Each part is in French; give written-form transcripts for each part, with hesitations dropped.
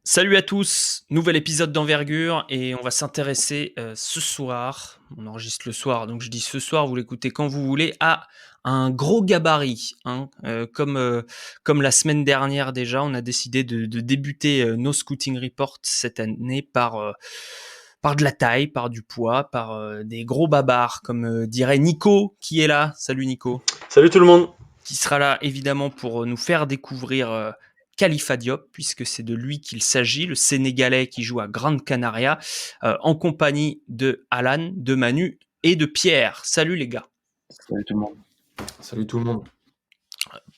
Salut à tous, nouvel épisode d'Envergure et on va s'intéresser ce soir, on enregistre le soir donc je dis ce soir, vous l'écoutez quand vous voulez, à un gros gabarit. Comme la semaine dernière déjà, on a décidé de débuter nos Scouting Reports cette année par de la taille, par du poids, par des gros babards comme dirait Nico qui est là. Salut Nico. Salut tout le monde. Qui sera là évidemment pour nous faire découvrir Khalifa Diop, puisque c'est de lui qu'il s'agit, le Sénégalais qui joue à Grande Canaria, en compagnie de Alan, de Manu et de Pierre. Salut les gars. Salut tout le monde. Salut tout le monde.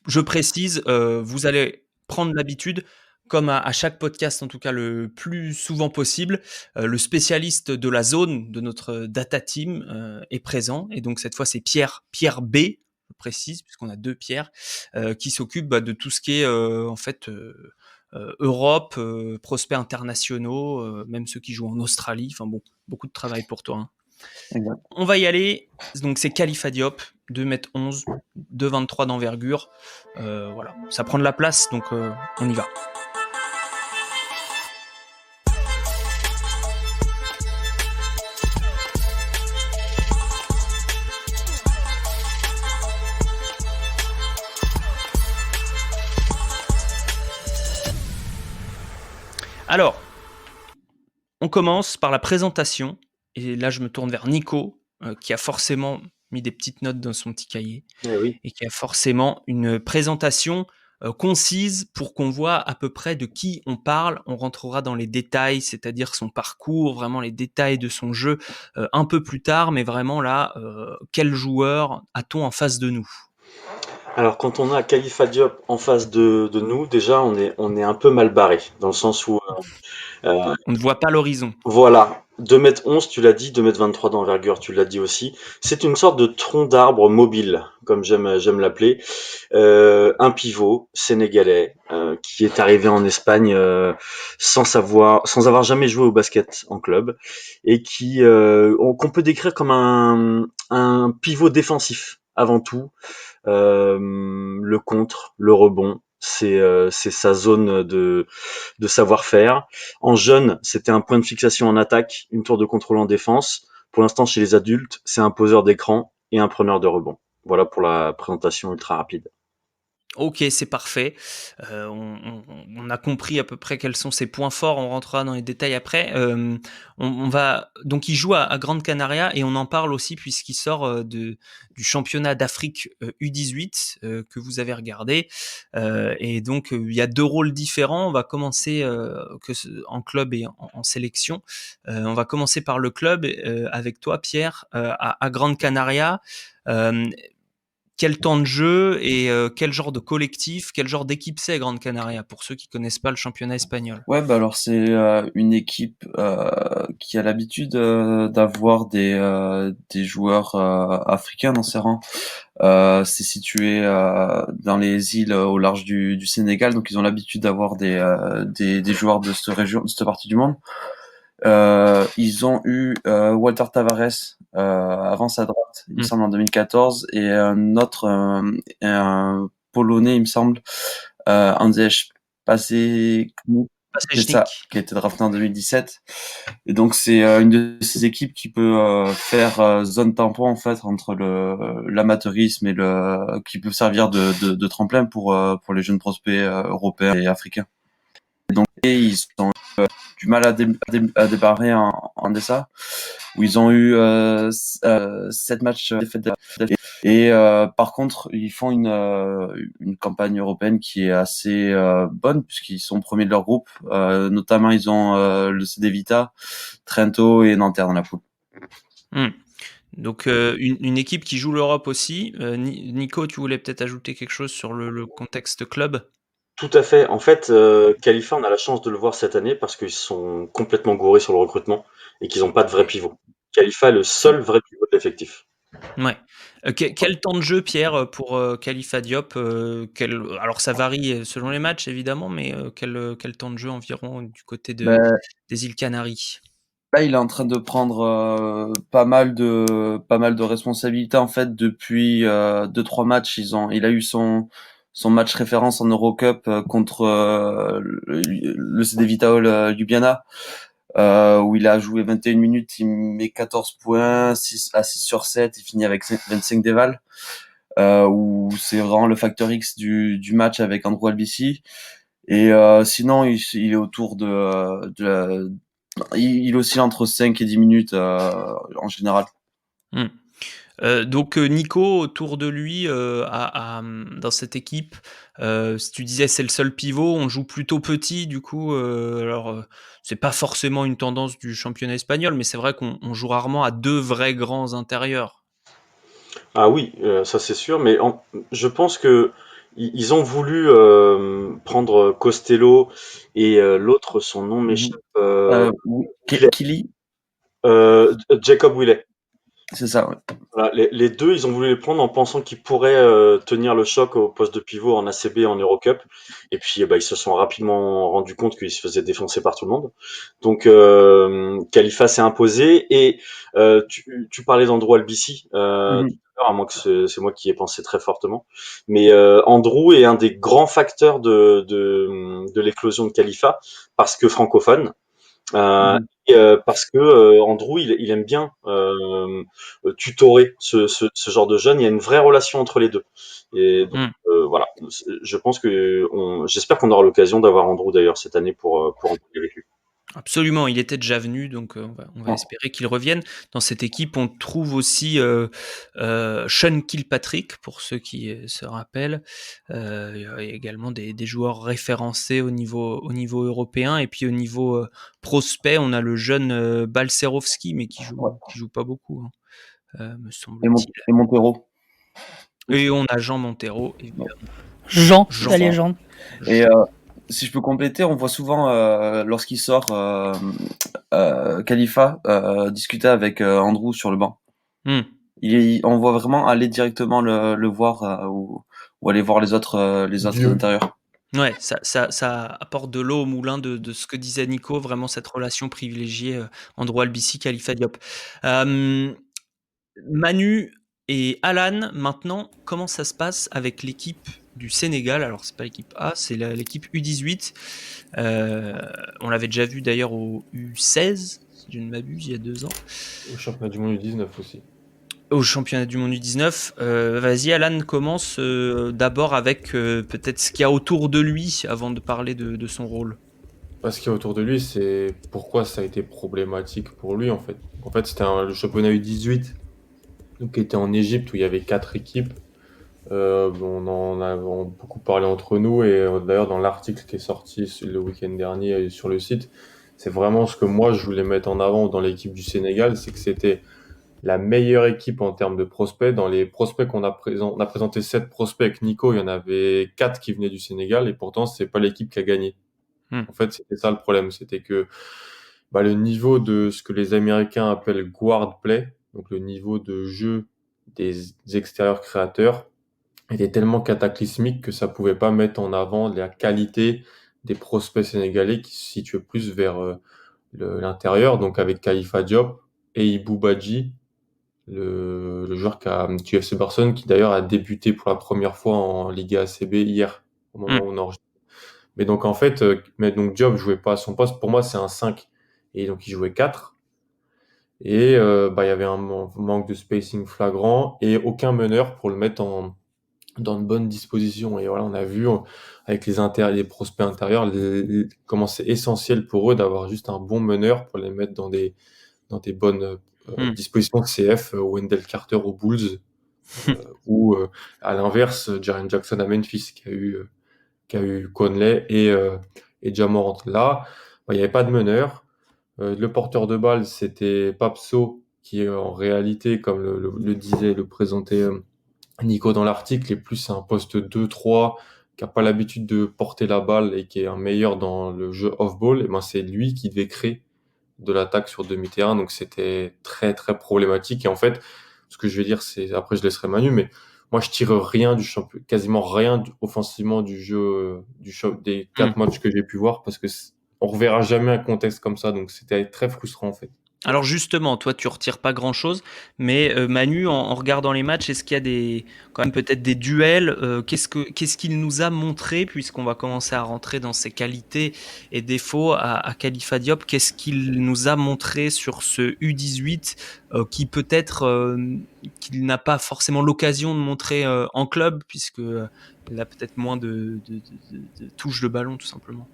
Je précise, vous allez prendre l'habitude, comme à chaque podcast, en tout cas le plus souvent possible, le spécialiste de la zone de notre data team est présent. Et donc cette fois, c'est Pierre B, je précise, puisqu'on a deux Pierre, qui s'occupe de tout ce qui est Europe, prospects internationaux, même ceux qui jouent en Australie. Enfin bon, beaucoup de travail pour toi. Hein. Exact. On va y aller. Donc c'est Khalifa Diop, 2m11, 2,23 d'envergure. Voilà, ça prend de la place, donc on y va. Alors, on commence par la présentation. Et là, je me tourne vers Nico, qui a forcément mis des petites notes dans son petit cahier. Oui. Et qui a forcément une présentation concise pour qu'on voit à peu près de qui on parle. On rentrera dans les détails, c'est-à-dire son parcours, vraiment les détails de son jeu un peu plus tard. Mais vraiment là, quel joueur a-t-on en face de nous ? Alors quand on a Khalifa Diop en face de nous, déjà on est un peu mal barré, dans le sens où On ne voit pas l'horizon. voilà, 2m11 tu l'as dit, 2m23 d'envergure tu l'as dit aussi. C'est une sorte de tronc d'arbre mobile, comme j'aime l'appeler. Un pivot sénégalais qui est arrivé en Espagne sans avoir jamais joué au basket en club et qu'on peut décrire comme un pivot défensif avant tout. Le contre, le rebond, c'est sa zone de savoir-faire. En jeune, c'était un point de fixation en attaque, une tour de contrôle en défense. Pour l'instant, chez les adultes, c'est un poseur d'écran et un preneur de rebond. Voilà pour la présentation ultra rapide. Ok, c'est parfait. On a compris à peu près quels sont ses points forts. On rentrera dans les détails après. On va donc il joue à Grande Canaria et on en parle aussi puisqu'il sort du championnat d'Afrique U18 que vous avez regardé. Et donc il y a deux rôles différents. On va commencer en club et en sélection. On va commencer par le club avec toi, Pierre, à Grande Canaria. Quel temps de jeu et quel genre de collectif, quel genre d'équipe c'est Grande Canaria pour ceux qui connaissent pas le championnat espagnol? Ouais, alors c'est une équipe qui a l'habitude d'avoir des joueurs africains dans ses rangs. C'est situé dans les îles au large du Sénégal, donc ils ont l'habitude d'avoir des joueurs de cette région, de cette partie du monde. Ils ont eu Walter Tavares avant sa droite, il me semble en 2014, et un autre, un Polonais, il me semble, Andrzej Pasecznik, c'est ça, qui a été drafté en 2017. Et donc c'est une de ces équipes qui peut faire zone tampon en fait entre l'amateurisme et qui peut servir de tremplin pour les jeunes prospects européens et africains. Et ils ont du mal à débarrer en DSA, où ils ont eu 7 matchs défaites. Et par contre, ils font une campagne européenne qui est assez bonne, puisqu'ils sont premiers de leur groupe. Notamment, ils ont le CD Vita, Trento et Nanterre dans la poule. Donc une équipe qui joue l'Europe aussi. Nico, tu voulais peut-être ajouter quelque chose sur le contexte club ? Tout à fait. En fait, Khalifa, on a la chance de le voir cette année parce qu'ils sont complètement gourés sur le recrutement et qu'ils n'ont pas de vrai pivot. Khalifa est le seul vrai pivot de l'effectif. Ouais. Quel temps de jeu, Pierre, pour Khalifa Diop alors ça varie selon les matchs évidemment, mais quel temps de jeu environ du côté des îles Canaries ? Là, il est en train de prendre pas mal de responsabilités en fait depuis 2-3 matchs. Il a eu son match référence en Eurocup contre le CD Vitaol Ljubljana, où il a joué 21 minutes, il met 14 points, 6 à 6 sur 7, il finit avec 25 dévals, où c'est vraiment le facteur X du match avec Andrew Albici. Et sinon, il est autour il oscille entre 5 et 10 minutes en général. Donc Nico, autour de lui, dans cette équipe, si tu disais c'est le seul pivot, on joue plutôt petit, du coup, alors c'est pas forcément une tendance du championnat espagnol, mais c'est vrai qu'on joue rarement à deux vrais grands intérieurs. Ah oui, ça c'est sûr, mais je pense que ils ont voulu prendre Costello et l'autre, son nom m'échappe, Willet, Kili, Jacob Willet. c'est ça, ouais. Voilà, les deux, ils ont voulu les prendre en pensant qu'ils pourraient tenir le choc au poste de pivot en ACB et en Eurocup. Et puis, ils se sont rapidement rendus compte qu'ils se faisaient défoncer par tout le monde. Donc, Khalifa s'est imposé. Et tu parlais d'Andrew Albici, tout à l'heure, à moins que c'est moi qui ai pensé très fortement. Mais Andrew est un des grands facteurs de l'éclosion de Khalifa, parce que francophone. Et parce que Andrew, il aime bien tutorer ce genre de jeunes. Il y a une vraie relation entre les deux. Et donc voilà, je pense que j'espère qu'on aura l'occasion d'avoir Andrew d'ailleurs cette année pour en parler avec lui. Absolument, il était déjà venu, donc on va espérer qu'il revienne. Dans cette équipe, on trouve aussi Sean Kilpatrick, pour ceux qui se rappellent. Il y a également des joueurs référencés au niveau européen. Et puis au niveau prospect, on a le jeune Balcerovski, mais qui joue pas beaucoup, me semble-t-il. Et Montero. Et on a Jean Montero, évidemment. Jean, la légende. Et si je peux compléter, on voit souvent lorsqu'il sort Khalifa discuter avec Andrew sur le banc. On voit vraiment aller directement le voir ou aller voir les autres intérieurs. Ouais, ça apporte de l'eau au moulin de ce que disait Nico, vraiment cette relation privilégiée Andrew Albici, Khalifa Diop. Manu et Alan, maintenant, comment ça se passe avec l'équipe du Sénégal? Alors, c'est pas l'équipe A, c'est l'équipe U18. On l'avait déjà vu d'ailleurs au U16, si je ne m'abuse, il y a 2 ans. Au championnat du monde U19 aussi. Au championnat du monde U19. Vas-y, Alan, commence d'abord avec peut-être ce qu'il y a autour de lui avant de parler de son rôle. Ce qu'il y a autour de lui, c'est pourquoi ça a été problématique pour lui en fait. En fait, c'était le championnat U18, donc qui était en Égypte où il y avait 4 équipes. On en a beaucoup parlé entre nous et d'ailleurs dans l'article qui est sorti le week-end dernier sur le site, c'est vraiment ce que moi je voulais mettre en avant dans l'équipe du Sénégal, c'est que c'était la meilleure équipe en termes de prospects. Dans les prospects on a présenté 7 prospects avec Nico, il y en avait 4 qui venaient du Sénégal et pourtant c'est pas l'équipe qui a gagné. En fait, c'était ça le problème, c'était que le niveau de ce que les Américains appellent guard play, donc le niveau de jeu des extérieurs créateurs, était tellement cataclysmique que ça pouvait pas mettre en avant la qualité des prospects sénégalais qui se situaient plus vers l'intérieur, donc avec Khalifa Diop et Ibou Badji, le joueur du FC Barcelone, qui d'ailleurs a débuté pour la première fois en Liga ACB hier, au moment où on enregistre. Mais donc en fait, Diop jouait pas à son poste. Pour moi, c'est un 5. Et donc il jouait 4. Et il y avait un manque de spacing flagrant et aucun meneur pour le mettre dans une bonne disposition. Et voilà, on a vu avec les prospects intérieurs comment c'est essentiel pour eux d'avoir juste un bon meneur pour les mettre dans des bonnes dispositions de CF, Wendell Carter aux Bulls, ou à l'inverse, Jaren Jackson à Memphis qui a eu Conley et Ja Morant. Là, il n'y avait pas de meneur. Le porteur de balle, c'était Papso, qui est en réalité, comme le présentait Nico dans l'article, est plus un poste 2-3, qui n'a pas l'habitude de porter la balle et qui est un meilleur dans le jeu off-ball. Et c'est lui qui devait créer de l'attaque sur demi-terrain. Donc c'était très très problématique. Et en fait, ce que je vais dire, c'est, après je laisserai Manu, mais moi je tire rien quasiment rien offensivement du jeu des 4 matchs que j'ai pu voir, parce que on reverra jamais un contexte comme ça, donc c'était très frustrant en fait. Alors justement, toi, tu retires pas grand-chose, mais Manu, en regardant les matchs, est-ce qu'il y a quand même peut-être des duels qu'est-ce qu'il nous a montré, puisqu'on va commencer à rentrer dans ses qualités et défauts à Khalifa Diop, qu'est-ce qu'il nous a montré sur ce U18 qui peut-être qu'il n'a pas forcément l'occasion de montrer en club, puisque il a peut-être moins de touches de ballon, tout simplement.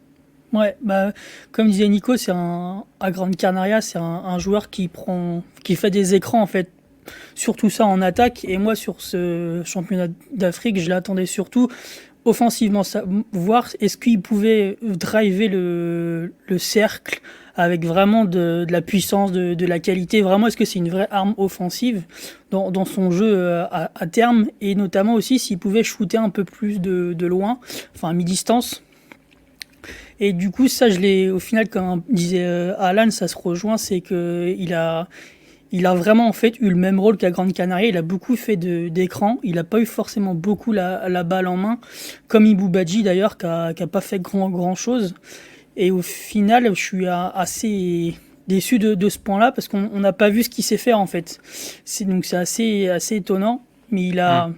Ouais, bah, comme disait Nico, à Grande Canaria, c'est un joueur qui fait des écrans en fait, surtout ça en attaque. Et moi, sur ce championnat d'Afrique, je l'attendais surtout offensivement, voir est-ce qu'il pouvait driver le cercle avec vraiment de la puissance, de la qualité. Vraiment, est-ce que c'est une vraie arme offensive dans son jeu à terme, et notamment aussi s'il pouvait shooter un peu plus de loin, enfin à mi-distance. Et du coup, ça, au final, comme disait Alan, ça se rejoint, c'est que il a vraiment en fait eu le même rôle qu'à Grande Canaria. Il a beaucoup fait d'écran. Il n'a pas eu forcément beaucoup la balle en main, comme Ibou Badji d'ailleurs, qui a pas fait grand chose. Et au final, je suis assez déçu de ce point-là, parce qu'on n'a pas vu ce qu'il sait faire en fait. Donc c'est assez étonnant. Mais il a.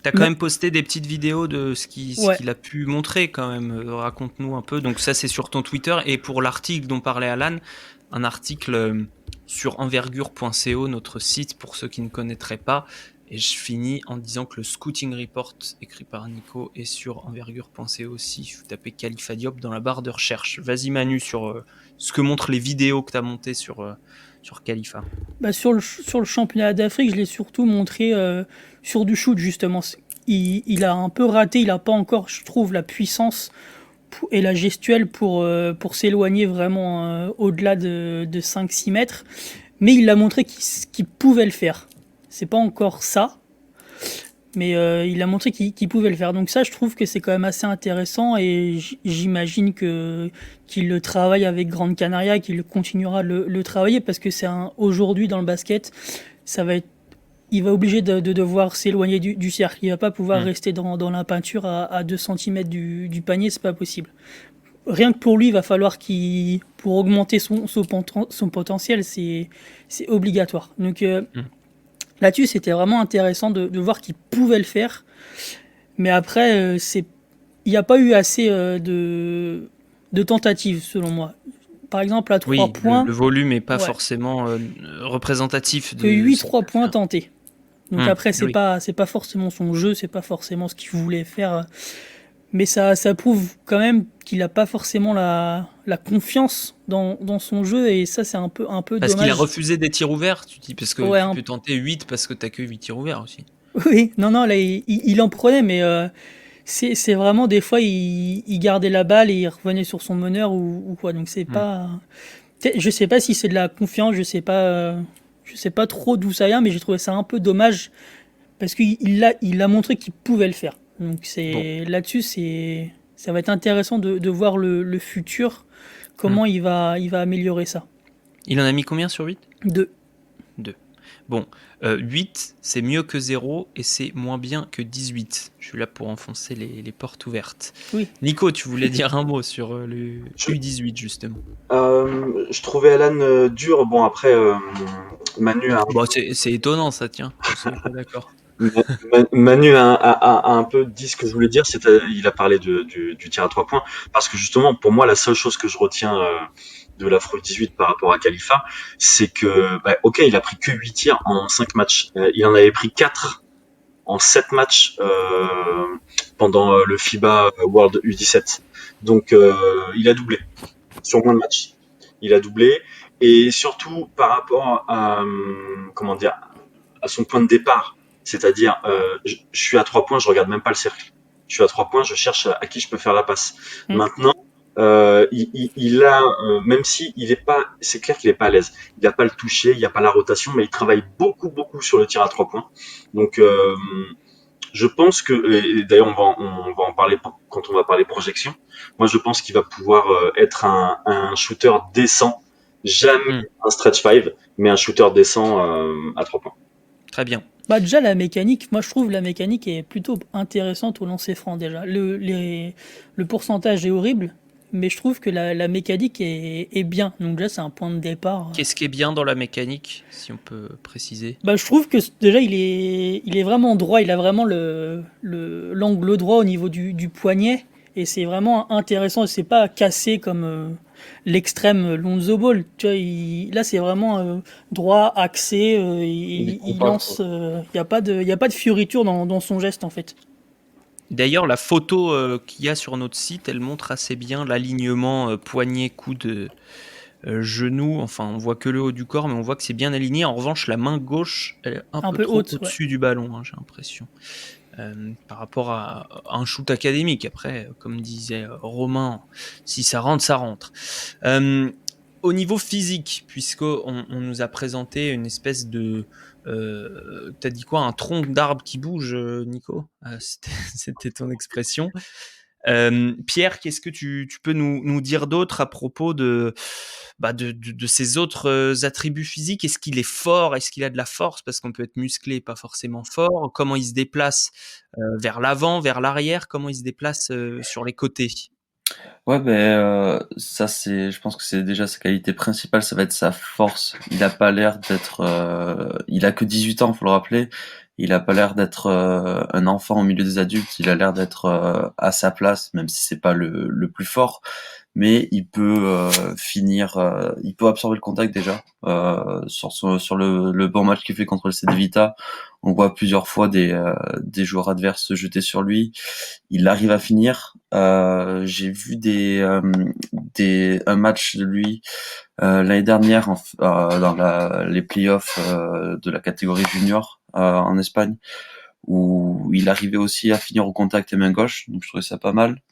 T'as quand même posté des petites vidéos de ce Ouais. qu'il a pu montrer quand même. Raconte-nous un peu. Donc ça, c'est sur ton Twitter. Et pour l'article dont parlait Alan, un article sur envergure.co, notre site pour ceux qui ne connaîtraient pas. Et je finis en disant que le Scouting Report écrit par Nico est sur envergure.co aussi. Vous tapez Khalifa Diop dans la barre de recherche. Vas-y Manu sur ce que montrent les vidéos que tu as montées sur Khalifa. Bah sur le championnat d'Afrique, je l'ai surtout montré sur du shoot justement. Il a un peu raté, il n'a pas encore, je trouve, la puissance et la gestuelle pour s'éloigner vraiment au-delà de 5-6 mètres. Mais il a montré qu'il pouvait le faire. C'est pas encore ça, mais il a montré qu'il pouvait le faire. Donc ça, je trouve que c'est quand même assez intéressant, et j'imagine qu'il le travaille avec Grande Canaria, qu'il continuera de le travailler, parce que aujourd'hui dans le basket, il va obliger de devoir s'éloigner du cercle. Il va pas pouvoir rester dans la peinture à 2 cm du panier, c'est pas possible. Rien que pour lui, il va falloir pour augmenter son potentiel, c'est obligatoire. Donc là-dessus, c'était vraiment intéressant de voir qu'il pouvait le faire. Mais après, il n'y a pas eu assez de tentatives, selon moi. Par exemple, à 3 points... Le volume n'est pas forcément représentatif. Que 8 3 points tentés. Donc après, c'est pas forcément son jeu, c'est pas forcément ce qu'il voulait faire. Mais ça prouve quand même qu'il n'a pas forcément la confiance dans son jeu, et ça, c'est un peu dommage. Parce qu'il a refusé des tirs ouverts, tu dis, parce que tu peux tenter 8 parce que tu n'as que 8 tirs ouverts aussi. Oui, non, là, il en prenait, mais c'est vraiment des fois, il gardait la balle et il revenait sur son meneur ou quoi. Donc c'est pas... Je sais pas si c'est de la confiance, je sais pas trop d'où ça vient, mais j'ai trouvé ça un peu dommage, parce qu'il a montré qu'il pouvait le faire. Donc là-dessus, ça va être intéressant de voir le futur, comment il va améliorer ça. Il en a mis combien sur 8 ? 2. Bon, 8, c'est mieux que 0 et c'est moins bien que 18. Je suis là pour enfoncer les portes ouvertes. Oui. Nico, tu voulais dire un mot sur le U18, justement. Je trouvais Alan dur. Bon, après, Manu a... Bon, c'est étonnant, ça, tiens. Je suis pas d'accord. Manu a un peu dit ce que je voulais dire. Il a parlé du tir à 3 points. Parce que justement, pour moi, la seule chose que je retiens de l'Afro 18 par rapport à Khalifa, c'est que, ok, il a pris que 8 tirs en 5 matchs. Il en avait pris 4 en 7 matchs pendant le FIBA World U17. Donc, il a doublé sur moins de matchs. Il a doublé. Et surtout, par rapport à son point de départ. C'est-à-dire, je suis à 3 points, je regarde même pas le cercle. Je suis à 3 points, je cherche à qui je peux faire la passe. Maintenant, il a, même si il est pas, c'est clair qu'il est pas à l'aise. Il n'a pas le toucher, il n'y a pas la rotation, mais il travaille beaucoup sur le tir à 3 points. Donc, je pense que, et d'ailleurs on va en parler quand on va parler projection. Moi, je pense qu'il va pouvoir être un shooter décent, jamais un stretch 5, mais un shooter décent à 3 points. Très bien. Déjà, la mécanique, moi je trouve la mécanique est plutôt intéressante au lancer franc déjà. Le pourcentage est horrible, mais je trouve que la mécanique est bien. Donc là, c'est un point de départ. Qu'est-ce qui est bien dans la mécanique, si on peut préciser? Bah, je trouve que déjà, il est vraiment droit. Il a vraiment l'angle droit au niveau du poignet. Et c'est vraiment intéressant. C'est pas cassé comme l'extrême Lonzo Ball. Tu vois, là, c'est vraiment droit, axé. Il compact, lance. Il n'y a pas de fioriture dans son geste, en fait. D'ailleurs, la photo qu'il y a sur notre site, elle montre assez bien l'alignement poignet, coude, genou. Enfin, on voit que le haut du corps, mais on voit que c'est bien aligné. En revanche, la main gauche, elle est un Un peu peu trop haute, ouais. au-dessus du ballon, hein, j'ai l'impression. Par rapport à un shoot académique. Après, comme disait Romain, si ça rentre, ça rentre. Au niveau physique, puisqu'on nous a présenté une espèce de... t'as dit quoi? Un tronc d'arbre qui bouge, Nico? C'était ton expression. Pierre, qu'est-ce que tu peux nous dire d'autre à propos de ses autres attributs physiques? Est-ce qu'il est fort? Est-ce qu'il a de la force? Parce qu'on peut être musclé et pas forcément fort. Comment il se déplace vers l'avant, vers l'arrière? Comment il se déplace sur les côtés? Ouais, ça c'est, je pense que c'est déjà sa qualité principale, ça va être sa force. Il a pas l'air d'être, il a que 18 ans, faut le rappeler. Il a pas l'air d'être un enfant au milieu des adultes. Il a l'air d'être à sa place, même si c'est pas le plus fort. Mais il peut il peut absorber le contact déjà. Sur le bon match qu'il fait contre le CD Vita, on voit plusieurs fois des joueurs adverses se jeter sur lui. Il arrive à finir. J'ai vu un match de lui l'année dernière dans les playoffs de la catégorie junior en Espagne, où il arrivait aussi à finir au contact et main gauche, donc je trouvais ça pas mal.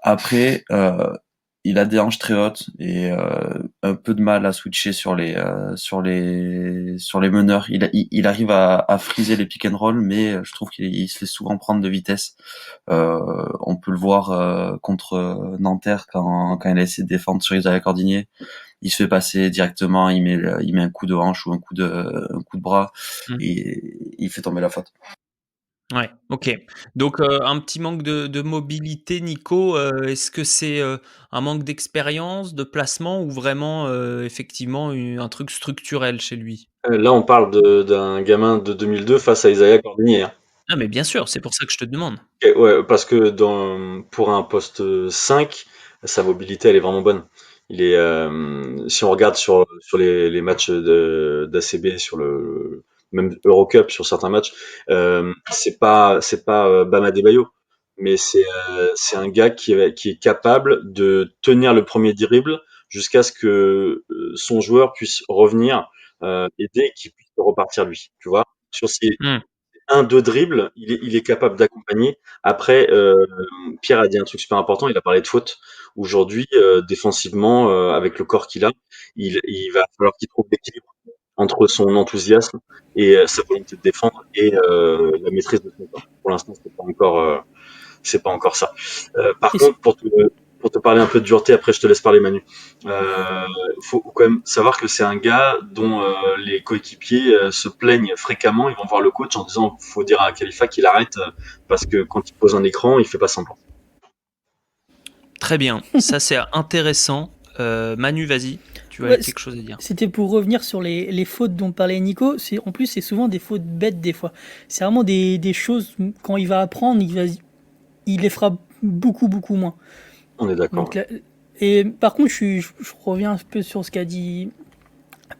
Après, il a des hanches très hautes et un peu de mal à switcher sur les meneurs. Il arrive à friser les pick and roll, mais je trouve qu'il se fait souvent prendre de vitesse. On peut le voir contre Nanterre quand il a essayé de défendre sur Isaiah Cordigné. Il se fait passer directement, il met un coup de hanche ou un coup de bras et il fait tomber la faute. Ouais, ok. Donc un petit manque de mobilité, Nico. Est-ce que c'est un manque d'expérience, de placement ou vraiment effectivement un truc structurel chez lui? Là, on parle d'un gamin de 2002 face à Isaiah Cordigné, hein. Ah mais bien sûr, c'est pour ça que je te demande. Et ouais, parce que pour un poste 5, sa mobilité, elle est vraiment bonne. Si on regarde sur les matchs d'ACB, sur même Eurocup, sur certains matchs, c'est pas Bam Adebayo, mais c'est un gars qui est capable de tenir le premier dribble jusqu'à ce que son joueur puisse revenir aider et qu'il puisse repartir lui. Tu vois, sur ses Hmm. 1-2 dribbles, il est capable d'accompagner. Après, Pierre a dit un truc super important, il a parlé de faute. Aujourd'hui, défensivement, avec le corps qu'il a, il va falloir qu'il trouve l'équilibre entre son enthousiasme et sa volonté de défendre et la maîtrise de son corps. Pour l'instant, c'est pas encore ça. Par Et contre, pour te parler un peu de dureté, après je te laisse parler Manu. Faut quand même savoir que c'est un gars dont les coéquipiers se plaignent fréquemment. Ils vont voir le coach en disant faut dire à Khalifa qu'il arrête parce que quand il pose un écran, il fait pas semblant. Très bien, ça c'est intéressant. Manu, vas-y, tu as Ouais, quelque chose à dire. c'était pour revenir sur les fautes dont parlait Nico. En plus, c'est souvent des fautes bêtes des fois. C'est vraiment des choses, quand il va apprendre, il les fera beaucoup, beaucoup moins. On est d'accord. Donc, et par contre, je reviens un peu sur ce qu'a dit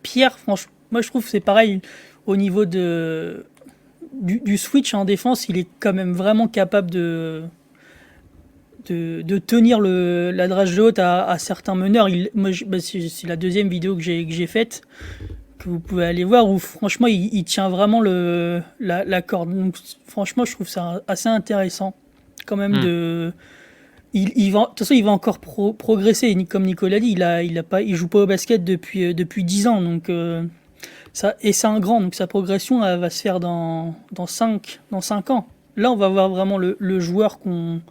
Pierre. Franchement, moi je trouve que c'est pareil au niveau du switch en défense. Il est quand même vraiment capable de tenir la drage de haute à certains meneurs. C'est la deuxième vidéo que j'ai faite, que vous pouvez aller voir, où franchement il tient vraiment la corde. Donc franchement, je trouve ça assez intéressant quand même de toute façon, il va encore progresser. Comme Nicolas dit, il joue pas au basket depuis 10 ans. Donc, et c'est un grand. Donc, sa progression, elle va se faire dans 5 ans. Là, on va voir vraiment le joueur qu'on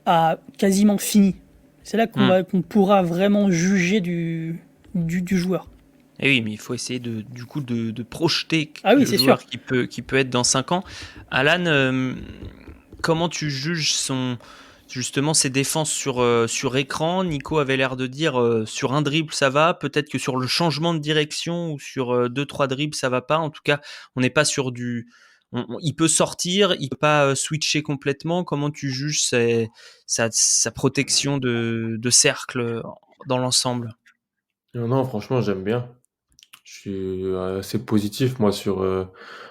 a quasiment fini. C'est là qu'on pourra vraiment juger du joueur. Et oui, mais il faut essayer du coup de projeter Oui, le c'est joueur sûr. qui peut être dans 5 ans. Alan, comment tu juges justement ces défenses sur écran. Nico avait l'air de dire sur un dribble ça va, peut-être que sur le changement de direction ou sur 2-3 dribbles ça va pas. En tout cas, on n'est pas sur du. Il peut sortir, il peut pas switcher complètement. Comment tu juges sa protection de cercle dans l'ensemble? Non, franchement, j'aime bien. Je suis assez positif, moi,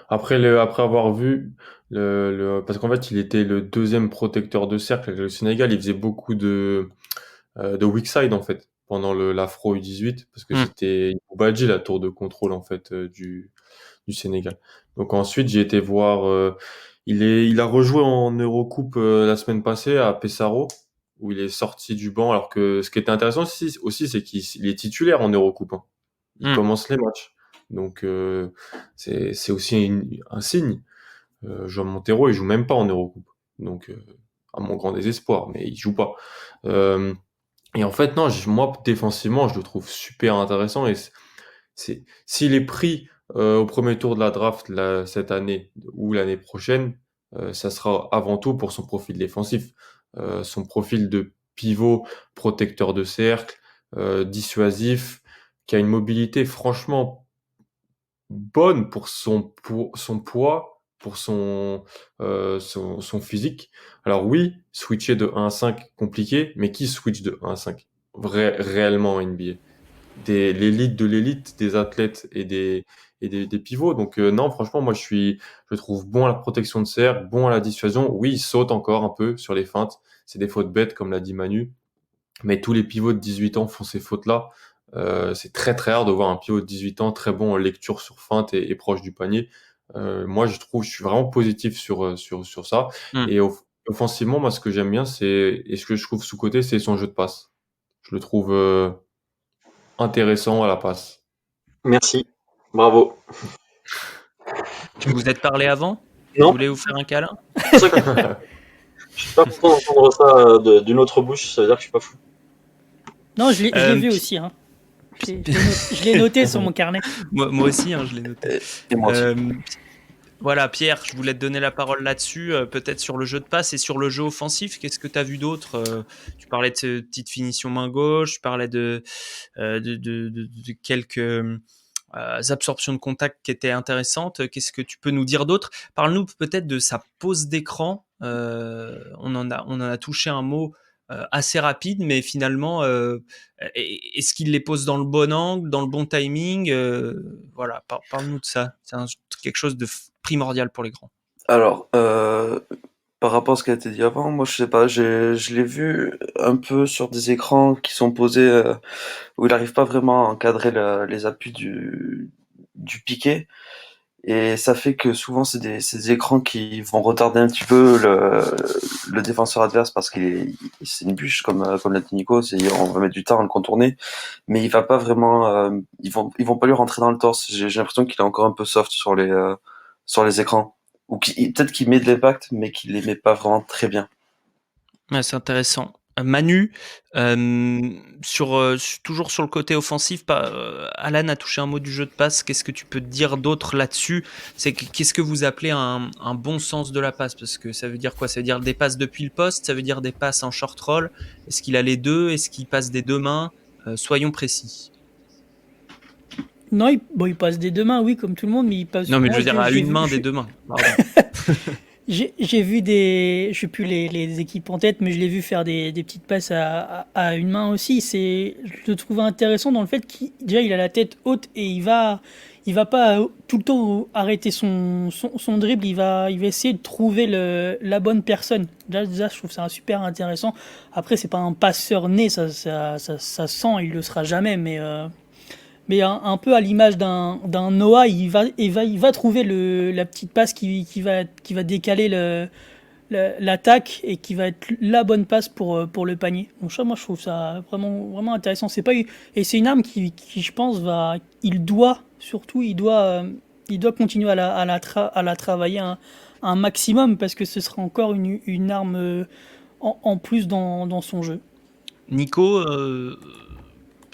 après avoir vu parce qu'en fait, il était le deuxième protecteur de cercle avec le Sénégal. Il faisait beaucoup de weak side, en fait, pendant l'Afro U18, parce que Hmm. c'était Badji, la tour de contrôle, en fait, du Sénégal. Donc ensuite, j'ai été voir, il a rejoué en Eurocoupe la semaine passée à Pesaro, où il est sorti du banc, alors que ce qui était intéressant aussi, c'est qu'il est titulaire en Eurocoupe, hein. Il Hmm. commence les matchs. Donc c'est aussi un signe. João Montero, il joue même pas en Eurocoupe. Donc à mon grand désespoir, mais il joue pas. Euh, et en fait, non, moi défensivement, je le trouve super intéressant. Et s'il est pris au premier tour de la draft cette année ou l'année prochaine, ça sera avant tout pour son profil défensif. Son profil de pivot, protecteur de cercle, dissuasif, qui a une mobilité franchement bonne pour son poids, pour son physique. Alors oui, switcher de 1 à 5, compliqué, mais qui switch de 1 à 5 réellement en NBA? L'élite de l'élite, des athlètes et des pivots. Donc non, franchement, moi je trouve bon à la protection de cercle, bon à la dissuasion. Oui, il saute encore un peu sur les feintes. C'est des fautes bêtes, comme l'a dit Manu. Mais tous les pivots de 18 ans font ces fautes-là. C'est très très rare de voir un pivot de 18 ans très bon en lecture sur feinte et proche du panier. Moi, je suis vraiment positif sur ça. Hmm. Et offensivement, moi, ce que j'aime bien, et ce que je trouve sous-coté, c'est son jeu de passe. Je le trouve intéressant à la passe. Merci. Bravo. Tu vous êtes parlé avant? Non. Vous voulez vous faire un câlin? C'est pour ça que je suis pas content d'entendre ça d'une autre bouche, ça veut dire que je suis pas fou. Non, je l'ai Euh, vu aussi. Hein. Je l'ai noté sur mon carnet. Moi aussi, hein, je l'ai noté. Et moi aussi. Voilà, Pierre, je voulais te donner la parole là-dessus, peut-être sur le jeu de passe et sur le jeu offensif. Qu'est-ce que tu as vu d'autre? Tu parlais de cette petite finition main gauche, tu parlais de quelques absorptions de contact qui étaient intéressantes. Qu'est-ce que tu peux nous dire d'autre? Parle-nous peut-être de sa pose d'écran. On en a touché un mot assez rapide, mais finalement, est-ce qu'il les pose dans le bon angle, dans le bon timing? Voilà, parle-nous de ça. C'est quelque chose de primordial pour les grands. Alors, par rapport à ce qui a été dit avant, moi je sais pas, je l'ai vu un peu sur des écrans qui sont posés où il n'arrive pas vraiment à encadrer les appuis du piqué. Et ça fait que souvent c'est des écrans qui vont retarder un petit peu le défenseur adverse parce c'est une bûche comme l'a dit Nico, on va mettre du temps à le contourner, mais il va pas vraiment, ils vont pas lui rentrer dans le torse. J'ai l'impression qu'il est encore un peu soft sur les écrans, ou peut-être qu'il met de l'impact, mais qu'il les met pas vraiment très bien. Ouais, c'est intéressant. Manu, toujours sur le côté offensif, Alan a touché un mot du jeu de passe. Qu'est-ce que tu peux dire d'autre là-dessus? Qu'est-ce que vous appelez un bon sens de la passe? Parce que ça veut dire quoi? Ça veut dire des passes depuis le poste? Ça veut dire des passes en short roll? Est-ce qu'il a les deux? Est-ce qu'il passe des deux mains? Soyons précis. Non, il passe des deux mains, oui, comme tout le monde, mais il passe. Non, mais je Moi, veux dire à j'ai une vu- main je- des deux mains. Pardon. J'ai vu je sais plus les équipes en tête, mais je l'ai vu faire des petites passes à une main aussi. Je le trouve intéressant dans le fait qu'il déjà il a la tête haute et il va pas tout le temps arrêter son dribble. Il va essayer de trouver la bonne personne. Déjà, je trouve ça super intéressant. Après, c'est pas un passeur né, ça sent, il le sera jamais, mais un peu à l'image d'un Noah, il va trouver la petite passe qui va décaler l'attaque et qui va être la bonne passe pour le panier. Donc ça, moi, je trouve ça vraiment, vraiment intéressant. Et c'est une arme qui, je pense, il doit continuer à la travailler un maximum parce que ce sera encore une arme en plus dans son jeu. Nico,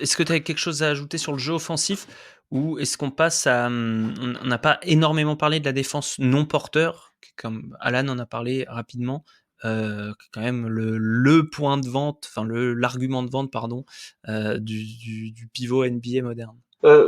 est-ce que tu as quelque chose à ajouter sur le jeu offensif ou est-ce qu'on passe à... On n'a pas énormément parlé de la défense non porteur, comme Alan en a parlé rapidement. quand même le point de vente, enfin l'argument de vente, pardon, du pivot NBA moderne.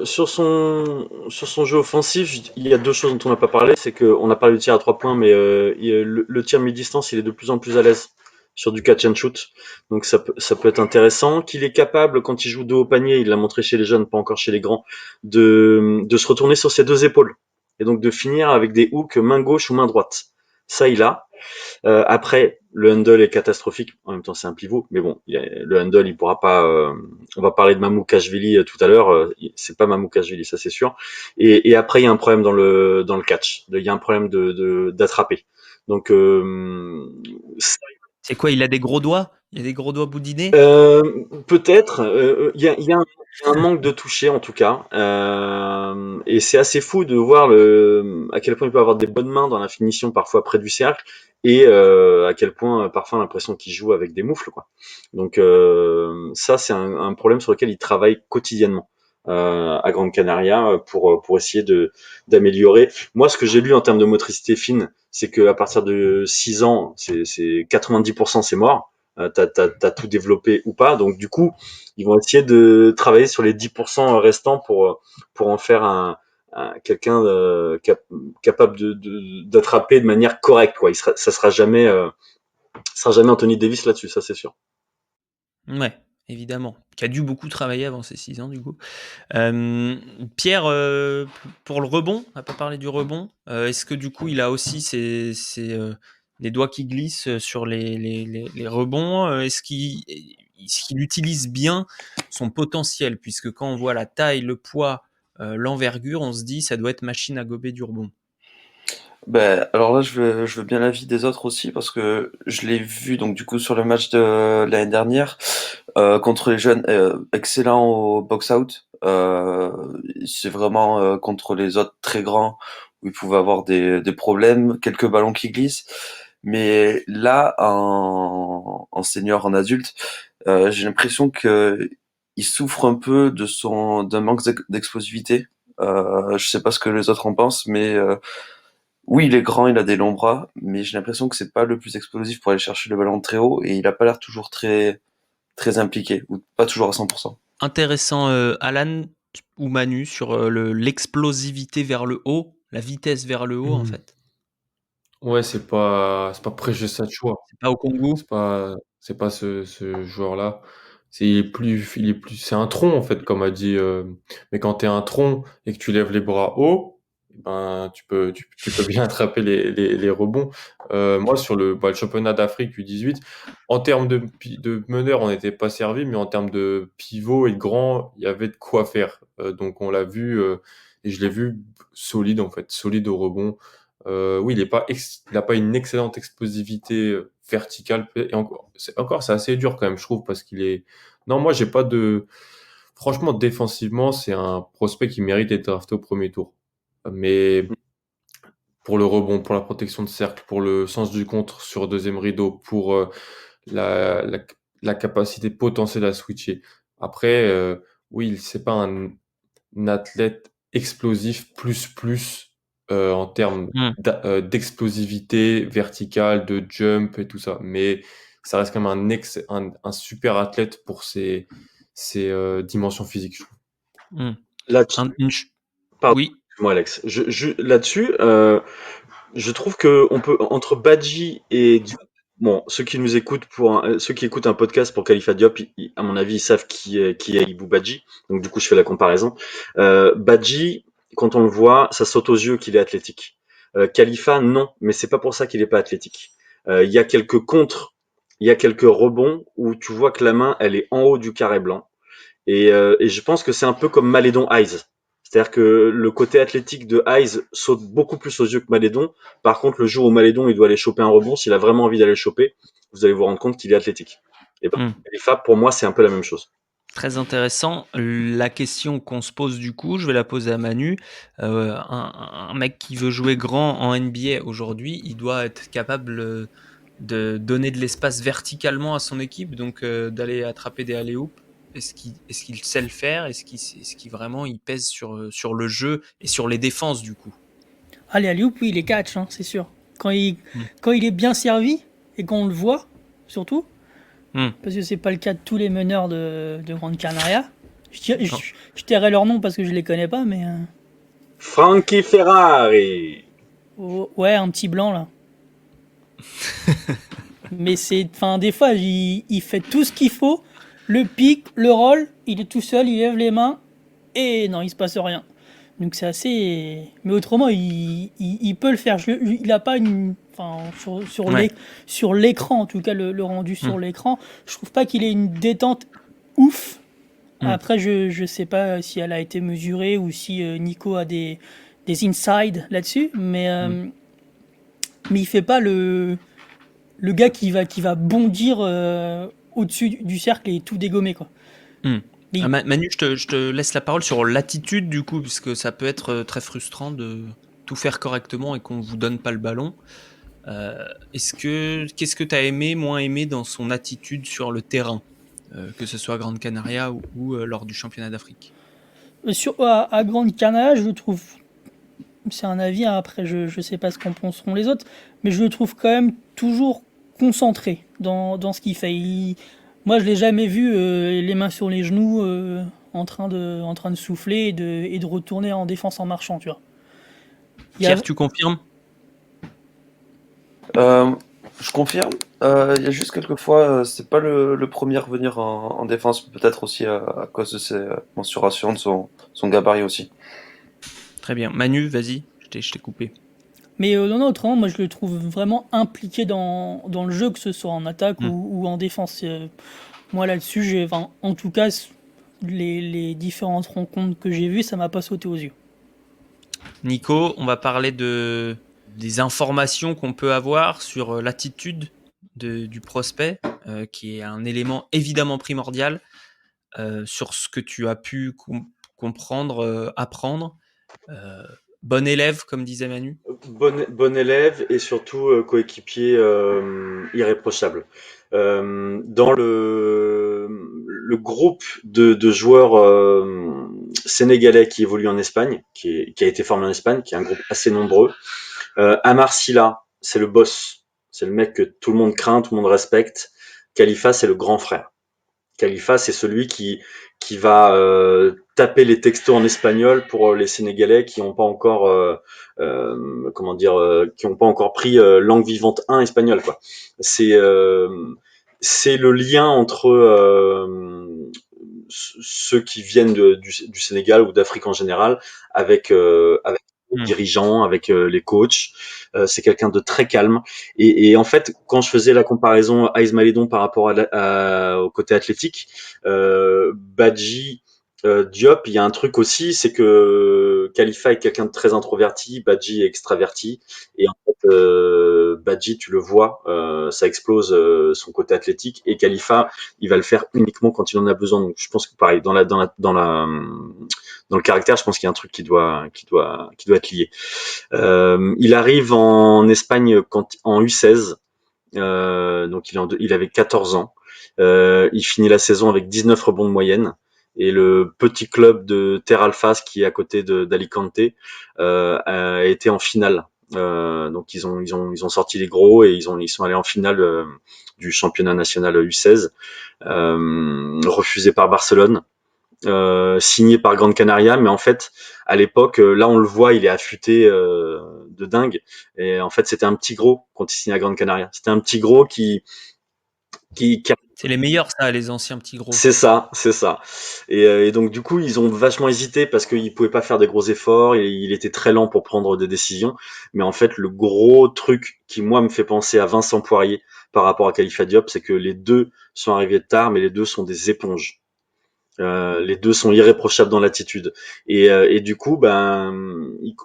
Sur son jeu offensif, il y a deux choses dont on n'a pas parlé, c'est qu'on a parlé du tir à 3 points, mais le tir mi-distance, il est de plus en plus à l'aise sur du catch and shoot, donc ça peut être intéressant. Qu'il est capable, quand il joue dos au panier, il l'a montré chez les jeunes, pas encore chez les grands, de se retourner sur ses deux épaules, et donc de finir avec des hooks main gauche ou main droite. Ça, il a. Après, le handle est catastrophique. En même temps, c'est un pivot, mais bon, le handle, il pourra pas. On va parler de Mamoukashvili tout à l'heure. C'est pas Mamoukashvili, ça c'est sûr. Et après, il y a un problème dans le catch. Il y a un problème d'attraper. Donc, C'est quoi, il a des gros doigts? Il a des gros doigts boudinés? peut-être. Il y a un manque de toucher en tout cas. Et c'est assez fou de voir à quel point il peut avoir des bonnes mains dans la finition parfois près du cercle, et à quel point parfois on a l'impression qu'il joue avec des moufles, quoi. Donc ça, c'est un problème sur lequel il travaille quotidiennement à Grande Canaria, pour essayer d'améliorer. Moi, ce que j'ai lu en termes de motricité fine, c'est qu'à partir de 6 ans, c'est 90%, c'est mort. T'as tout développé ou pas. Donc du coup, ils vont essayer de travailler sur les 10% restants pour en faire quelqu'un capable d'attraper de manière correcte, quoi. Ça sera jamais Anthony Davis là-dessus, ça c'est sûr. Ouais, évidemment. Qui a dû beaucoup travailler avant ses 6 ans, du coup. Pierre, pour le rebond, on n'a pas parlé du rebond. Est-ce que du coup, il a aussi les doigts qui glissent sur les rebonds? Est-ce qu'il utilise bien son potentiel? Puisque quand on voit la taille, le poids, l'envergure, on se dit ça doit être machine à gober du rebond. Ben, alors là, je veux bien l'avis des autres aussi parce que je l'ai vu donc du coup sur le match de l'année dernière contre les jeunes, excellent au box-out. C'est vraiment contre les autres très grands où il pouvait avoir des problèmes, quelques ballons qui glissent. Mais là, en senior, en adulte, j'ai l'impression que il souffre un peu d'un manque d'explosivité. Je sais pas ce que les autres en pensent, mais oui, il est grand, il a des longs bras, mais j'ai l'impression que c'est pas le plus explosif pour aller chercher le ballon très haut et il a pas l'air toujours très impliqué ou pas toujours à 100%. Intéressant, Alan ou Manu, sur l'explosivité vers le haut, la vitesse vers le haut, en fait. Ouais, c'est pas Precious Achiuwa. C'est pas au Congo. C'est pas ce joueur-là. C'est un tronc, en fait, comme a dit. Mais quand t'es un tronc et que tu lèves les bras haut, ben, tu peux bien attraper les rebonds. Moi, sur le championnat d'Afrique U18, en termes de meneur, on n'était pas servi, mais en termes de pivot et de grand, il y avait de quoi faire. Donc, on l'a vu, et je l'ai vu solide, en fait, solide au rebond. Oui, il a pas une excellente explosivité verticale. Et encore, c'est assez dur quand même, je trouve, parce qu'il est. Non, moi, j'ai pas de. Franchement, défensivement, c'est un prospect qui mérite d'être drafté au premier tour. Mais pour le rebond, pour la protection de cercle, pour le sens du contre sur deuxième rideau, pour la, la, la capacité potentielle à switcher. Après, oui, c'est pas un athlète explosif plus en termes d'explosivité verticale, de jump et tout ça. Mais ça reste quand même un super athlète pour ses dimensions physiques, je trouve. Là-dessus, pardon, Oui. moi Alex. Là-dessus, je trouve que on peut, entre Badji et Diop, bon, ceux qui nous écoutent ceux qui écoutent un podcast pour Khalifa Diop, à mon avis, ils savent qui est Ibou Badji. Donc du coup, je fais la comparaison. Badji, quand on le voit, ça saute aux yeux qu'il est athlétique. Khalifa, non, mais c'est pas pour ça qu'il est pas athlétique. Il y a quelques contres, il y a quelques rebonds où tu vois que la main, elle est en haut du carré blanc. Et je pense que c'est un peu comme Malédon Hayes. C'est-à-dire que le côté athlétique de Hayes saute beaucoup plus aux yeux que Malédon. Par contre, le jour où Malédon il doit aller choper un rebond, s'il a vraiment envie d'aller le choper, vous allez vous rendre compte qu'il est athlétique. Et ben, Fab, pour moi, c'est un peu la même chose. Très intéressant. La question qu'on se pose du coup, je vais la poser à Manu. Un mec qui veut jouer grand en NBA aujourd'hui, il doit être capable de donner de l'espace verticalement à son équipe, donc d'aller attraper des alley-oops. Est-ce qu'il sait le faire? Est-ce qu'il vraiment il pèse sur le jeu et sur les défenses du coup? Allez, allez, oui, il est catch, hein, c'est sûr. Quand il est bien servi, et qu'on le voit, surtout, Hmm. parce que c'est pas le cas de tous les meneurs de Grande Canaria. Non. Je tairai leur nom parce que je les connais pas, mais Frankie Ferrari. ouais, un petit blanc là. Mais enfin, des fois, il fait tout ce qu'il faut, le pic, le roll, il est tout seul, il lève les mains, et non, il se passe rien. Donc c'est assez. Mais autrement, il peut le faire. Il a pas une. Enfin, Ouais. sur l'écran, en tout cas, le rendu sur Hmm. l'écran, je trouve pas qu'il ait une détente ouf. Hmm. Après, je sais pas si elle a été mesurée ou si Nico a des insides là-dessus, mais il fait pas le gars qui va bondir au-dessus du cercle et tout dégommer, quoi. Hmm. Mais Manu, je te laisse la parole sur l'attitude du coup, puisque ça peut être très frustrant de tout faire correctement et qu'on vous donne pas le ballon. Qu'est-ce que tu as aimé, moins aimé dans son attitude sur le terrain, que ce soit à Grande Canaria ou lors du championnat d'Afrique? à Grande Canaria, je le trouve, c'est un avis, hein, après je sais pas ce qu'en penseront les autres, mais je le trouve quand même toujours concentré dans ce qu'il fait. Moi, je l'ai jamais vu les mains sur les genoux en train de souffler et de retourner en défense en marchant, tu vois. Il y a, Pierre, tu confirmes? Je confirme. Il y a juste quelques fois, c'est pas le premier à revenir en défense, peut-être aussi à cause de ses mensurations, de son gabarit aussi. Très bien. Manu, vas-y, je t'ai coupé. Mais non, non, autrement, moi je le trouve vraiment impliqué dans le jeu, que ce soit en attaque Hmm. ou en défense. Moi là-dessus, enfin, en tout cas, les différentes rencontres que j'ai vues, ça m'a pas sauté aux yeux. Nico, on va parler des informations qu'on peut avoir sur l'attitude du prospect, qui est un élément évidemment primordial sur ce que tu as pu comprendre, apprendre. Euh, Bon élève, comme disait Manu. Bon élève et surtout coéquipier irréprochable. Dans le groupe de joueurs sénégalais qui évoluent en Espagne, qui a été formé en Espagne, qui est un groupe assez nombreux, Amar Silla, c'est le boss. C'est le mec que tout le monde craint, tout le monde respecte. Khalifa, c'est le grand frère. Khalifa, c'est celui qui va taper les textos en espagnol pour les Sénégalais qui n'ont pas encore comment dire qui n'ont pas encore pris langue vivante 1 espagnol quoi. C'est c'est le lien entre ceux qui viennent du Sénégal ou d'Afrique en général avec les Hmm. dirigeants, avec les coachs. C'est quelqu'un de très calme. Et en fait, quand je faisais la comparaison Aïs Malédon par rapport au côté athlétique, Badji, Diop, il y a un truc aussi, c'est que Khalifa est quelqu'un de très introverti, Badji est extraverti, et en fait, Badji, tu le vois, ça explose son côté athlétique, et Khalifa, il va le faire uniquement quand il en a besoin. Donc, je pense que pareil, dans le caractère, je pense qu'il y a un truc qui doit être lié. Il arrive en Espagne en U16, donc il avait 14 ans. Il finit la saison avec 19 rebonds de moyenne. Et le petit club de Ter Alfas, qui est à côté d'Alicante, a été en finale. Donc ils ont sorti les gros et ils sont allés en finale du championnat national U16, refusé par Barcelone. Signé par Grande Canaria, mais en fait, à l'époque, là on le voit, il est affûté de dingue. Et en fait, c'était un petit gros quand il signe à Grande Canaria. C'était un petit gros qui C'est les meilleurs, ça, les anciens petits gros. c'est ça, c'est ça. Et donc du coup, ils ont vachement hésité parce qu'ils pouvaient pas faire des gros efforts. Et il était très lent pour prendre des décisions. Mais en fait, le gros truc qui moi me fait penser à Vincent Poirier par rapport à Khalifa Diop, c'est que les deux sont arrivés tard, mais les deux sont des éponges. Les deux sont irréprochables dans l'attitude. Et du coup,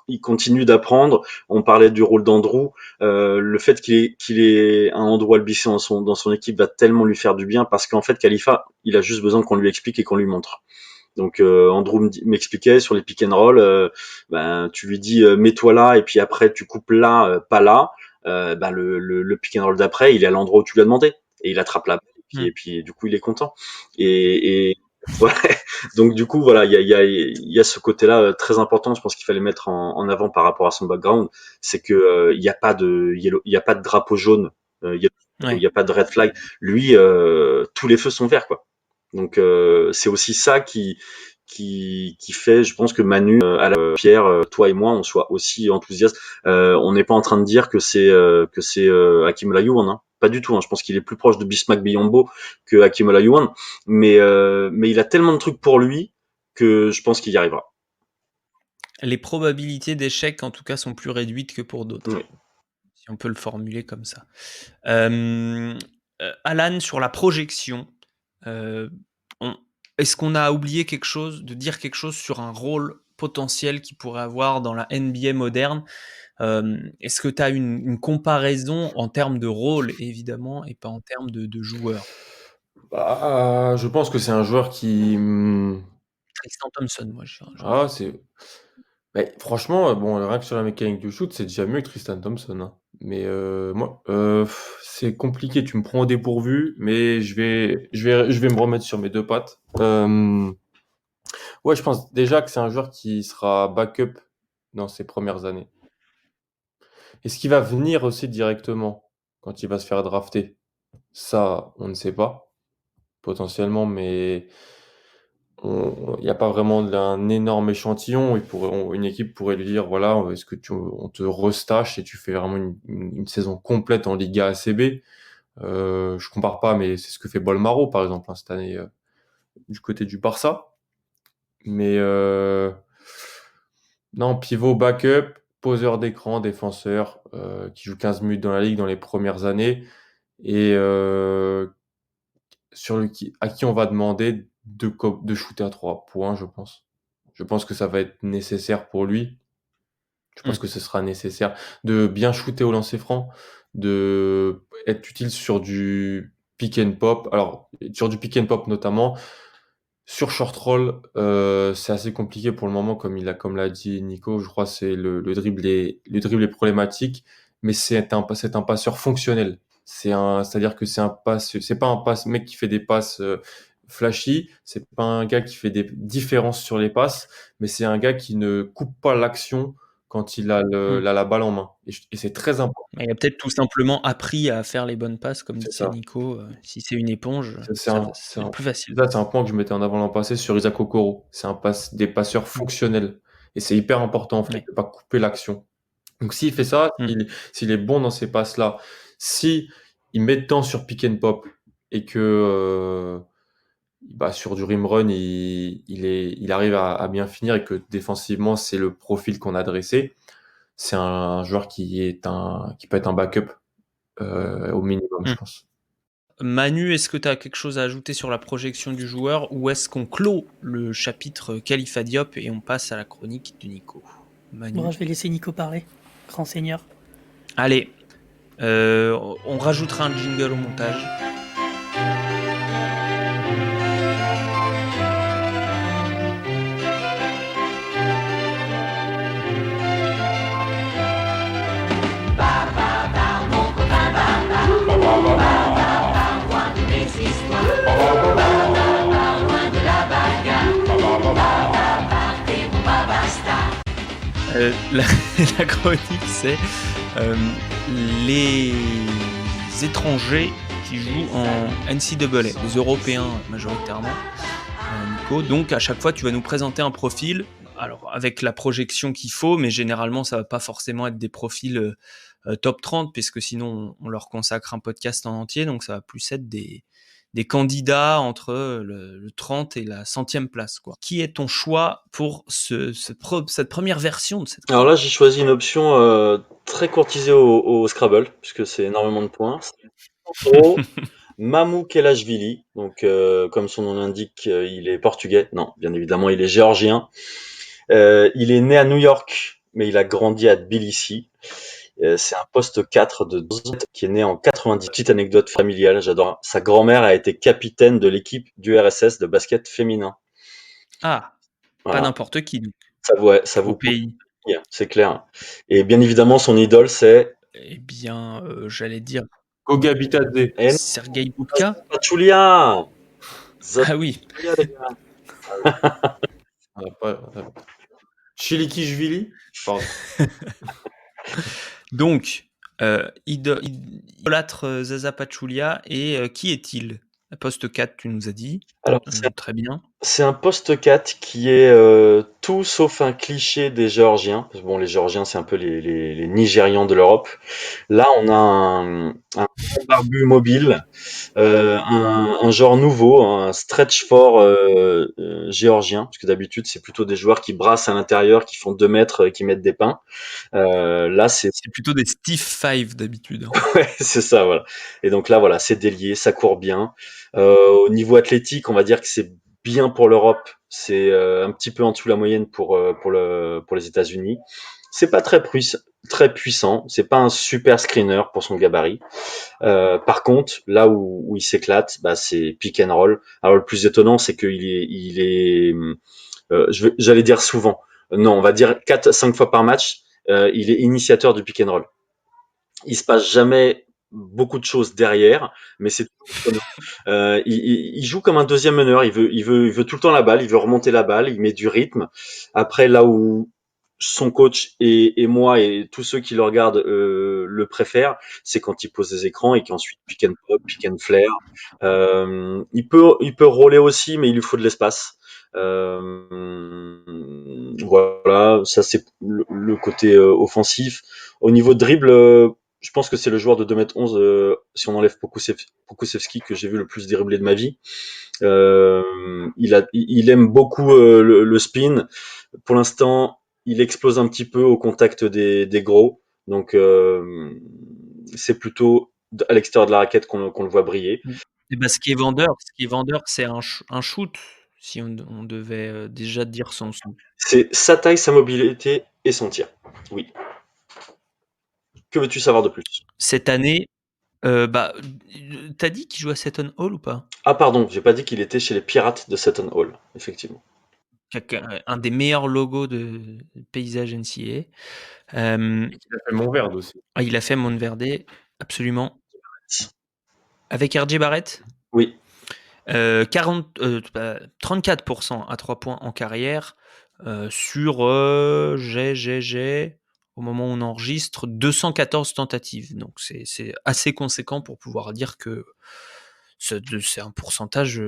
il continue d'apprendre. On parlait du rôle d'Andrew. Le fait qu'il ait un Andrew Albissé dans son équipe va tellement lui faire du bien parce qu'en fait, Khalifa, il a juste besoin qu'on lui explique et qu'on lui montre. Donc Andrew m'expliquait sur les pick and roll, tu lui dis mets-toi là et puis après tu coupes là, pas là. Le pick and roll d'après, il est à l'endroit où tu lui as demandé et il attrape la balle Hmm. et puis du coup il est content. Et ouais, donc du coup voilà, il y a ce côté-là très important. Je pense qu'il fallait mettre en avant par rapport à son background, c'est que il y a pas de drapeau jaune. Il y a où il Ouais. n'y a pas de red flag. Lui, tous les feux sont verts, quoi. Donc c'est aussi ça qui fait, je pense que Manu, Pierre, toi et moi, on soit aussi enthousiastes. On n'est pas en train de dire que c'est Hakim Olajuwon, hein. Pas du tout. Hein. Je pense qu'il est plus proche de Bismack Biyombo que Hakim Olajuwon, mais il a tellement de trucs pour lui que je pense qu'il y arrivera. Les probabilités d'échec, en tout cas, sont plus réduites que pour d'autres. Oui. Si on peut le formuler comme ça. Alan, sur la projection, est-ce qu'on a oublié de dire quelque chose sur un rôle potentiel qu'il pourrait avoir dans la NBA moderne? Est-ce que tu as une comparaison en termes de rôle, évidemment, et pas en termes de joueur? Bah, je pense que c'est un joueur qui. Tristan Thompson, moi, j'aurais Ah, dit. c'est. Mais franchement, bon, rien que sur la mécanique du shoot, c'est déjà mieux que Tristan Thompson, hein. Mais moi, c'est compliqué. Tu me prends au dépourvu, mais je vais me remettre sur mes deux pattes. Ouais, je pense déjà que c'est un joueur qui sera backup dans ses premières années. Est-ce qu'il va venir aussi directement quand il va se faire drafter? Ça, on ne sait pas, potentiellement, mais il n'y a pas vraiment un énorme échantillon. Une équipe pourrait lui dire, voilà, est-ce que on te restache et tu fais vraiment une saison complète en Liga ACB? Je compare pas, mais c'est ce que fait Bolmaro, par exemple, hein, cette année, du côté du Barça. Mais non, pivot backup, poseur d'écran, défenseur, qui joue 15 minutes dans la ligue dans les premières années et à qui on va demander de shooter à 3 points, je pense. Je pense que ça va être nécessaire pour lui. Je pense que ce sera nécessaire de bien shooter au lancer franc, de être utile sur du pick and pop. Alors, sur du pick and pop notamment. Sur short roll, c'est assez compliqué pour le moment, comme l'a dit Nico. Je crois que le dribble est problématique, mais c'est un passeur fonctionnel. C'est-à-dire que c'est pas un mec qui fait des passes flashy. C'est pas un gars qui fait des différences sur les passes, mais c'est un gars qui ne coupe pas l'action quand il a la balle en main. Et c'est très important. Il a peut-être tout simplement appris à faire les bonnes passes, comme C'est disait ça. Nico. Si c'est une éponge, C'est ça un, c'est c'est un- plus facile. Ça, c'est un point que je mettais en avant l'an passé sur Isaac Okoro. C'est des passeurs fonctionnels. Et c'est hyper important, en fait, Ouais. de pas couper l'action. Donc, s'il fait ça, s'il est bon dans ces passes-là, si il met de temps sur pick and pop et que sur du rim run, il arrive à bien finir et que défensivement, c'est le profil qu'on a dressé, c'est un joueur qui peut être un backup au minimum, je pense. Manu, est-ce que tu as quelque chose à ajouter sur la projection du joueur ou est-ce qu'on clôt le chapitre Khalifa Diop et on passe à la chronique de Nico? Manu. Bon, je vais laisser Nico parler, grand seigneur. Allez, on rajoutera un jingle au montage. La chronique, c'est les étrangers qui jouent en NCAA, les Européens majoritairement, Nico. Donc à chaque fois, tu vas nous présenter un profil, alors avec la projection qu'il faut, mais généralement, ça va pas forcément être des profils top 30, puisque sinon, on leur consacre un podcast en entier, donc ça va plus être des candidats entre le 30 et la 100e place, quoi. Qui est ton choix pour cette première version de cette Alors là, j'ai choisi une option très courtisée au Scrabble, puisque c'est énormément de points. Mamou Kelashvili, donc comme son nom l'indique, il est portugais. Non, bien évidemment, il est géorgien. Il est né à New York, mais il a grandi à Tbilissi. C'est un poste 4 de 12 ans qui est né en 90. Petite anecdote familiale, j'adore. Sa grand-mère a été capitaine de l'équipe du RSS de basket féminin. Ah, Voilà. pas n'importe qui, donc, Ça au vous pays. c'est clair. Et bien évidemment, son idole, c'est Eh bien, j'allais dire Goga Bitadze. Sergei Boubka. Pachulia. Ah oui. Les gars. Chilikishvili. Pardon. Donc, Idolâtre Zaza Pachulia. Et qui est-il? Poste 4, tu nous as dit. Alors, Très bien. c'est un poste 4 qui est tout sauf un cliché des Géorgiens. Parce que bon, les Géorgiens, c'est un peu les Nigérians de l'Europe. Là, on a un barbu mobile, un genre nouveau, un stretch fort géorgien. Parce que d'habitude, c'est plutôt des joueurs qui brassent à l'intérieur, qui font 2 mètres, qui mettent des pains. Là, c'est C'est plutôt des Steve Five d'habitude. Hein. ouais, c'est ça, voilà. Et donc là, voilà, c'est délié, ça court bien. Au niveau athlétique, on va dire que c'est bien pour l'Europe. C'est un petit peu en dessous de la moyenne pour les États-Unis. C'est pas très puissant. C'est pas un super screener pour son gabarit. Par contre, là où il s'éclate, bah, c'est pick and roll. Alors le plus étonnant, c'est j'allais dire souvent. Non, on va dire 4 à 5 fois par match. Il est initiateur du pick and roll. Il se passe jamais beaucoup de choses derrière, mais c'est il joue comme un deuxième meneur. Il veut tout le temps la balle, il veut remonter la balle, il met du rythme. Après, là où son coach et moi et tous ceux qui le regardent le préfèrent, c'est quand il pose des écrans et qu'ensuite pick and pop, pick and flare. Il peut rouler aussi, mais il lui faut de l'espace. Voilà, ça c'est le côté offensif. Au niveau de dribble, je pense que c'est le joueur de 2m11, si on enlève Pokusevski, que j'ai vu le plus dribbler de ma vie. Il aime beaucoup le spin. Pour l'instant, il explose un petit peu au contact des gros. Donc, c'est plutôt à l'extérieur de la raquette qu'on le voit briller. Et ben, ce qui est vendeur, c'est un shoot, si on devait déjà dire son son. C'est sa taille, sa mobilité et son tir. Oui. Que veux-tu savoir de plus? Cette année, t'as dit qu'il jouait à Seton Hall ou pas? Ah pardon, j'ai pas dit qu'il était chez les Pirates de Seton Hall, effectivement. Un des meilleurs logos de paysage NCAA. Il a fait Montverde aussi. Il a fait Montverde, absolument. Avec RJ Barrett? Oui. 34% à 3 points en carrière sur, au moment où on enregistre, 214 tentatives. Donc c'est assez conséquent pour pouvoir dire que c'est un pourcentage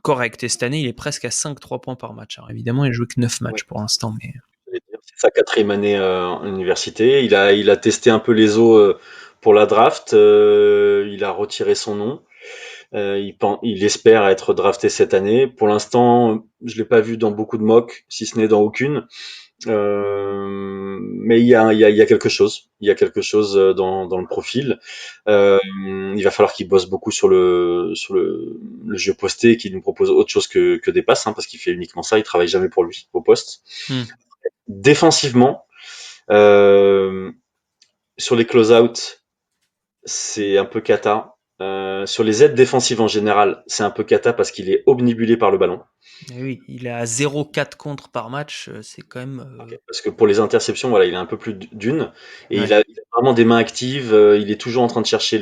correct. Et cette année, il est presque à 5-3 points par match. Alors évidemment, il a joué que 9 matchs pour l'instant. Mais... C'est sa 4e année en université. Il a testé un peu les eaux pour la draft. Il a retiré son nom. Il espère être drafté cette année. Pour l'instant, je l'ai pas vu dans beaucoup de mocks, si ce n'est dans aucune. Mais il y a quelque chose. Il y a quelque chose dans le profil. Il va falloir qu'il bosse beaucoup sur le jeu posté et qu'il nous propose autre chose que des passes, hein, parce qu'il fait uniquement ça. Il travaille jamais pour lui au poste. Défensivement, sur les close-out, c'est un peu cata. Sur les aides défensives en général, c'est un peu cata parce qu'il est obnubilé par le ballon. Et oui, il est à 0,4 contre par match, c'est quand même... Okay. Parce que pour les interceptions, voilà, il a un peu plus d'une. Et Ouais. il a vraiment des mains actives. Il est toujours en train de chercher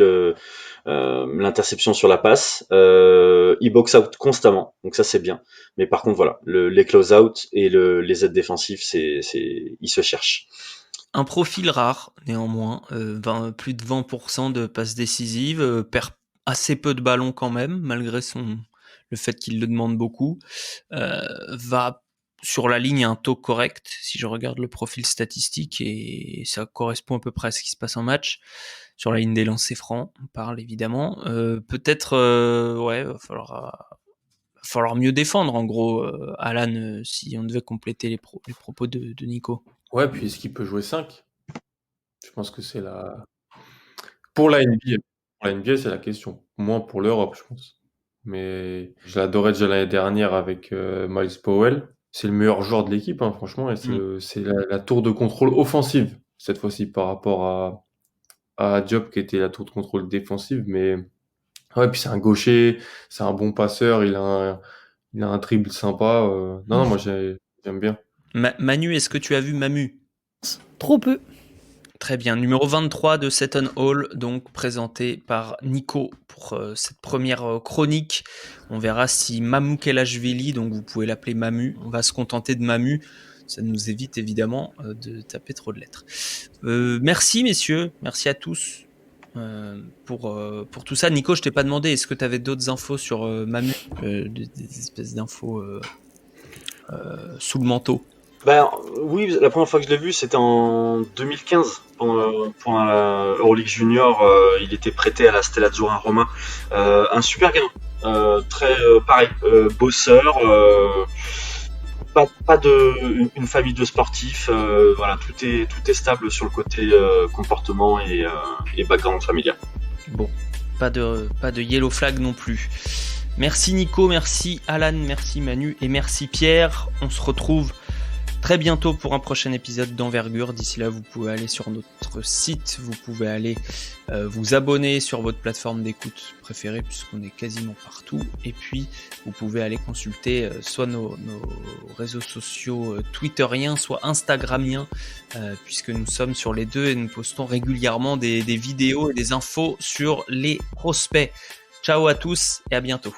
l'interception sur la passe. Il box out constamment, donc ça c'est bien. Mais par contre, voilà, les close-out et les aides défensives, il se cherche. Un profil rare, néanmoins, plus de 20% de passes décisives, perd assez peu de ballons quand même, malgré le fait qu'il le demande beaucoup, va sur la ligne à un taux correct, si je regarde le profil statistique, et ça correspond à peu près à ce qui se passe en match. Sur la ligne des lancers francs, on parle évidemment. Peut-être, va falloir mieux défendre, en gros, Alan, si on devait compléter les propos de Nico. Ouais, puis est-ce qu'il peut jouer 5? Je pense que c'est pour la NBA. Pour la NBA, c'est la question. Moins pour l'Europe, je pense. Mais je l'adorais déjà l'année dernière avec Miles Powell. C'est le meilleur joueur de l'équipe, hein, franchement. Et c'est la tour de contrôle offensive, cette fois-ci, par rapport à Diop, qui était la tour de contrôle défensive. Mais ouais, puis c'est un gaucher, c'est un bon passeur, il a un dribble sympa. Non, moi j'aime bien. Manu, est-ce que tu as vu Mamu? Trop peu. Très bien, numéro 23 de Seton Hall, donc présenté par Nico pour cette première chronique. On verra si Mamou Kelashvili, donc vous pouvez l'appeler Mamu, on va se contenter de Mamu, ça nous évite évidemment de taper trop de lettres. Merci messieurs, merci à tous pour tout ça. Nico, je t'ai pas demandé, est-ce que tu avais d'autres infos sur Mamu, des espèces d'infos sous le manteau? Ben, oui, la première fois que je l'ai vu, c'était en 2015. Pour la Euroleague Junior, il était prêté à la Stella Azzurra Roma. Un super gamin. Très pareil, bosseur. Pas une famille de sportifs. Voilà, tout est stable sur le côté comportement et background familial. Bon, pas de yellow flag non plus. Merci Nico, merci Alan, merci Manu et merci Pierre. On se retrouve très bientôt pour un prochain épisode d'Envergure. D'ici là, vous pouvez aller sur notre site, vous pouvez aller vous abonner sur votre plateforme d'écoute préférée puisqu'on est quasiment partout. Et puis, vous pouvez aller consulter soit nos réseaux sociaux twitteriens, soit instagramiens, puisque nous sommes sur les deux et nous postons régulièrement des vidéos et des infos sur les prospects. Ciao à tous et à bientôt.